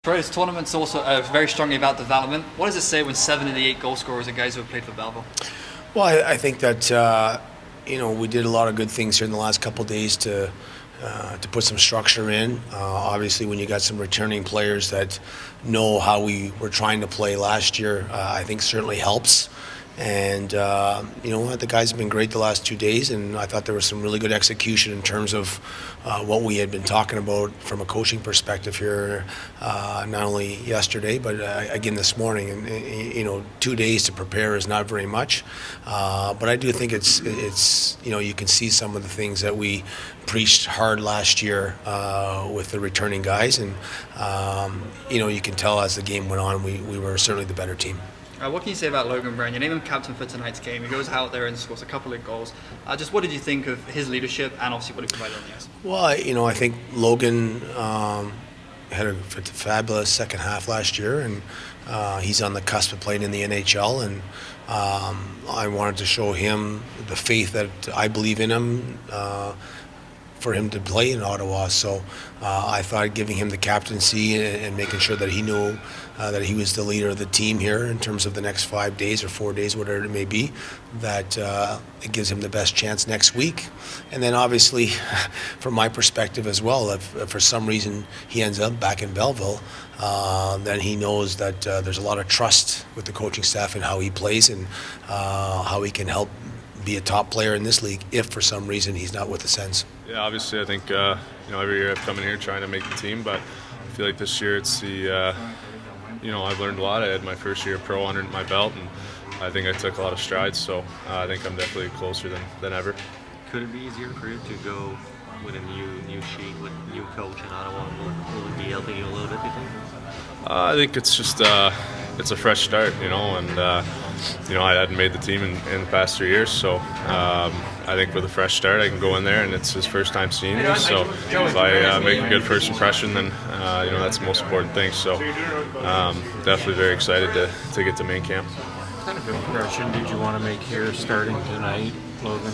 For this tournament's also very strongly about development. What does it say when 7 of the 8 goal scorers are guys who have played for Belleville? Well, I think that we did a lot of good things here in the last couple of days to put some structure in. Obviously, when you got some returning players that know how we were trying to play last year, I think certainly helps. And the guys have been great the last 2 days, and I thought there was some really good execution in terms of what we had been talking about from a coaching perspective here, not only yesterday but again this morning. And 2 days to prepare is not very much, but I do think it's you can see some of the things that we preached hard last year with the returning guys, and you can tell as the game went on we were certainly the better team. What can you say about Logan Brown? You named him captain for tonight's game. He goes out there and scores a couple of goals. Just what did you think of his leadership and obviously what he provided on the ice? Well, I think Logan had a fabulous second half last year, and he's on the cusp of playing in the NHL, and I wanted to show him the faith that I believe in him for him to play in Ottawa. So I thought giving him the captaincy and making sure that he knew that he was the leader of the team here in terms of the next 5 days or 4 days, whatever it may be, that it gives him the best chance next week. And then obviously, from my perspective as well, if for some reason he ends up back in Belleville, then he knows that there's a lot of trust with the coaching staff and how he plays and how he can help be a top player in this league if for some reason he's not with the Sens. Yeah, obviously I think every year I've come in here trying to make the team, but I feel like this year it's the I've learned a lot. I had my first year pro under my belt, and I think I took a lot of strides, so I think I'm definitely closer than ever. Could it be easier for you to go with a new sheet, with a new coach in Ottawa? Will it be helping you a little bit, do you think? I think it's just it's a fresh start, and I hadn't made the team in the past 3 years, so I think with a fresh start I can go in there, and it's his first time seeing me, so if I make a good first impression, then that's the most important thing. So definitely very excited to get to main camp. What kind of impression did you want to make here starting tonight, Logan?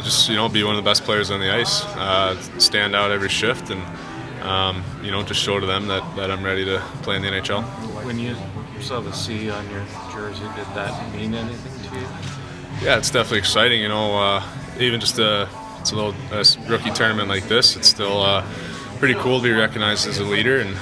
Just be one of the best players on the ice, stand out every shift, and just show to them that I'm ready to play in the NHL. When you saw the C on your jersey, did that mean anything to you? Yeah, it's definitely exciting. Even just a rookie tournament like this, it's still pretty cool to be recognized as a leader. And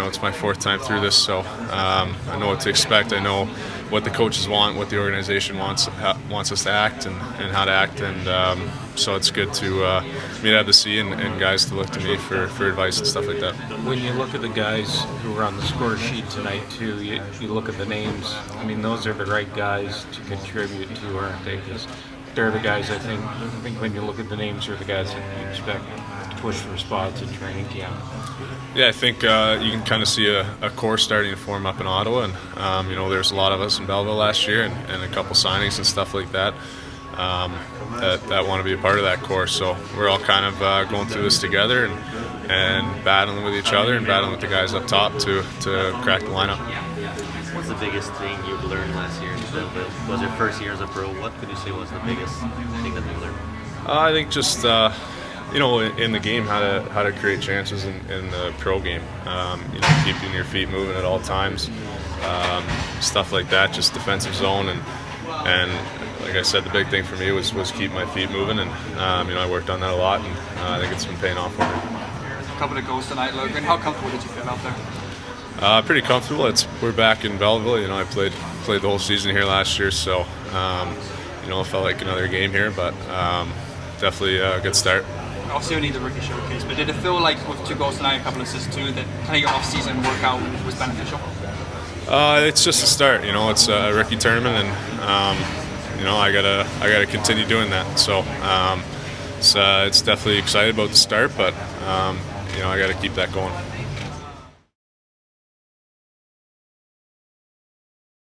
it's my 4th time through this, so I know what to expect. I know what the coaches want, what the organization wants us to act, and how to act. And so it's good to me to have the C and guys to look to me for advice and stuff like that. When you look at the guys who were on the score sheet tonight too, you look at the names. I mean, those are the right guys to contribute to, aren't they? Because they're the guys I think when you look at the names, are the guys that you expect to push for spots in training camp. Yeah, I think you can kind of see a core starting to form up in Ottawa, and there's a lot of us in Belleville last year, and a couple signings and stuff like that. That want to be a part of that core. So we're all kind of going through this together and battling with each other and battling with the guys up top to crack the lineup. What's the biggest thing you've learned last year? Was your first year as a pro? What could you say was the biggest thing that you learned? I think just in the game how to create chances in the pro game. Keeping your feet moving at all times, stuff like that. Just defensive zone and like I said, the big thing for me was keep my feet moving, and I worked on that a lot, and I think it's been paying off for me. A couple of goals tonight, Logan. How comfortable did you feel out there? Pretty comfortable. We're back in Belleville. I played the whole season here last year, so it felt like another game here, but definitely a good start. Obviously, only the rookie showcase, but did it feel like with 2 goals tonight, a couple of assists too, that kind of your off-season workout was beneficial? It's just a start. It's a rookie tournament, and I gotta continue doing that. So it's definitely excited about the start, but I gotta keep that going.